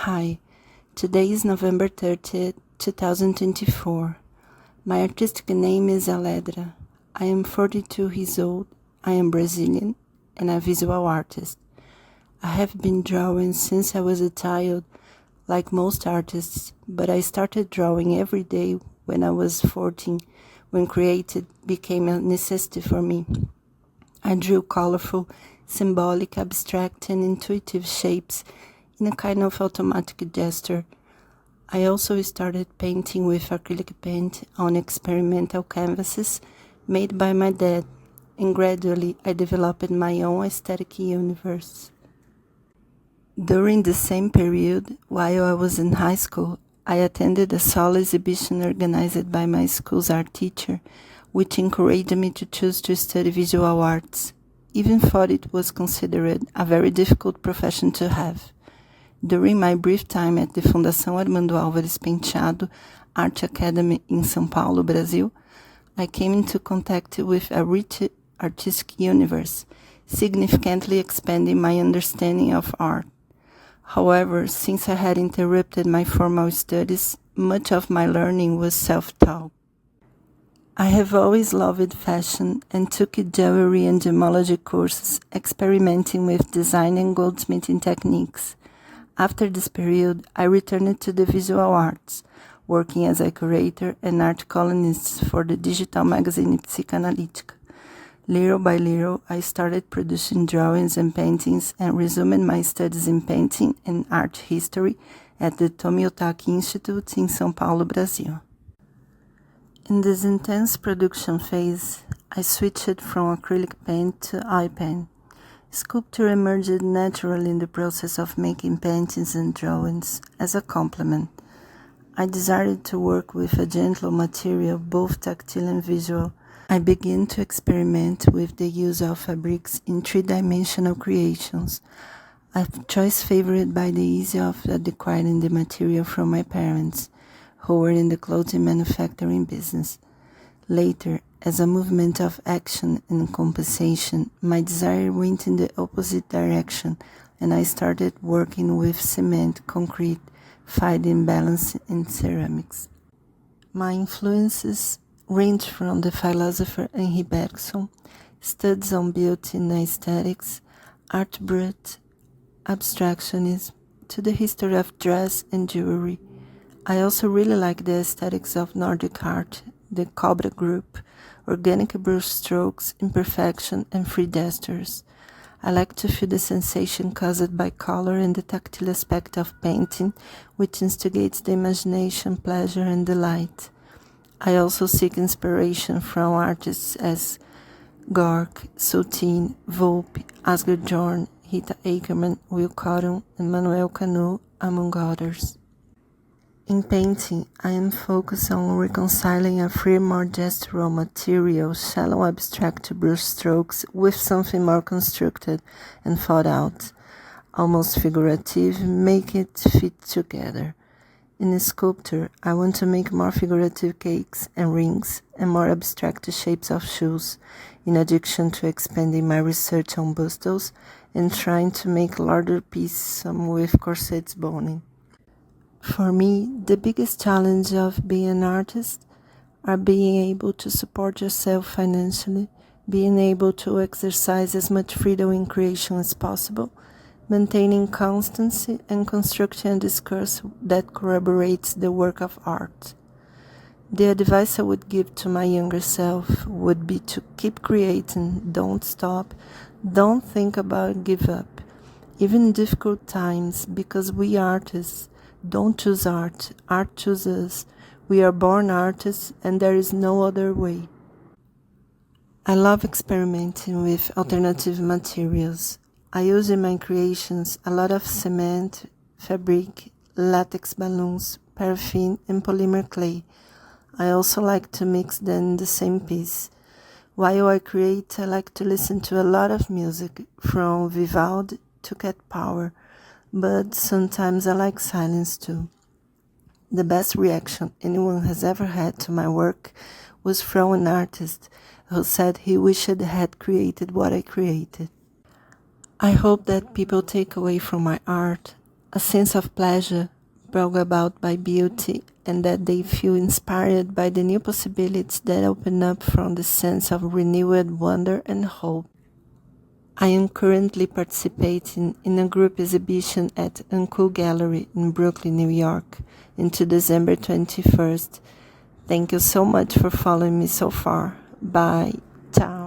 Hi, today is November 30th, 2024. My artistic name is Aledra. I am 42 years old, I am Brazilian, and a visual artist. I have been drawing since I was a child, like most artists, but I started drawing every day when I was 14, when creating became a necessity for me. I drew colorful, symbolic, abstract, and intuitive shapes in a kind of automatic gesture. I also started painting with acrylic paint on experimental canvases made by my dad, and gradually I developed my own aesthetic universe. During the same period, while I was in high school, I attended a solo exhibition organized by my school's art teacher, which encouraged me to choose to study visual arts, even though it was considered a very difficult profession to have. During my brief time at the Fundação Armando Álvares Penteado Art Academy in São Paulo, Brazil, I came into contact with a rich artistic universe, significantly expanding my understanding of art. However, since I had interrupted my formal studies, much of my learning was self-taught. I have always loved fashion and took jewelry and gemology courses, experimenting with design and goldsmithing techniques. After this period, I returned to the visual arts, working as a curator and art columnist for the digital magazine Psicanalítica. Little by little, I started producing drawings and paintings and resumed my studies in painting and art history at the Tomiotaki Institute in São Paulo, Brazil. In this intense production phase, I switched from acrylic paint to oil paint. Sculpture emerged naturally in the process of making paintings and drawings as a complement. I desired to work with a gentle material, both tactile and visual. I began to experiment with the use of fabrics in three-dimensional creations, a choice favored by the ease of acquiring the material from my parents, who were in the clothing manufacturing business. Later, as a movement of action and compensation, my desire went in the opposite direction, and I started working with cement, concrete, finding balance in ceramics. My influences range from the philosopher Henri Bergson, studies on beauty and aesthetics, art brut, abstractionism, to the history of dress and jewelry. I also really like the aesthetics of Nordic art, the Cobra group, organic brush strokes, imperfection, and free gestures. I like to feel the sensation caused by color and the tactile aspect of painting, which instigates the imagination, pleasure, and delight. I also seek inspiration from artists as Gork, Soutine, Volpe, Asger Jorn, Rita Ackerman, Will Cotton, and Manuel Canu, among others. In painting, I am focused on reconciling a free, more gestural material, shallow abstract brush strokes with something more constructed and thought out, almost figurative, make it fit together. In sculpture, I want to make more figurative cakes and rings and more abstract shapes of shoes, in addition to expanding my research on bustles and trying to make larger pieces, some with corsets boning. For me, the biggest challenge of being an artist are being able to support yourself financially, being able to exercise as much freedom in creation as possible, maintaining constancy and constructing a discourse that corroborates the work of art. The advice I would give to my younger self would be to keep creating, don't stop, don't think about give up, even in difficult times, because we artists don't choose art, art chooses us. We are born artists and there is no other way. I love experimenting with alternative materials. I use in my creations a lot of cement, fabric, latex balloons, paraffin, and polymer clay. I also like to mix them in the same piece. While I create, I like to listen to a lot of music, from Vivaldi to Cat Power, but sometimes I like silence too. The best reaction anyone has ever had to my work was from an artist who said he wished he had created what I created. I hope that people take away from my art a sense of pleasure brought about by beauty, and that they feel inspired by the new possibilities that open up from the sense of renewed wonder and hope. I am currently participating in a group exhibition at Uncool Gallery in Brooklyn, New York, until December 21st. Thank you so much for following me so far. Bye. Ciao.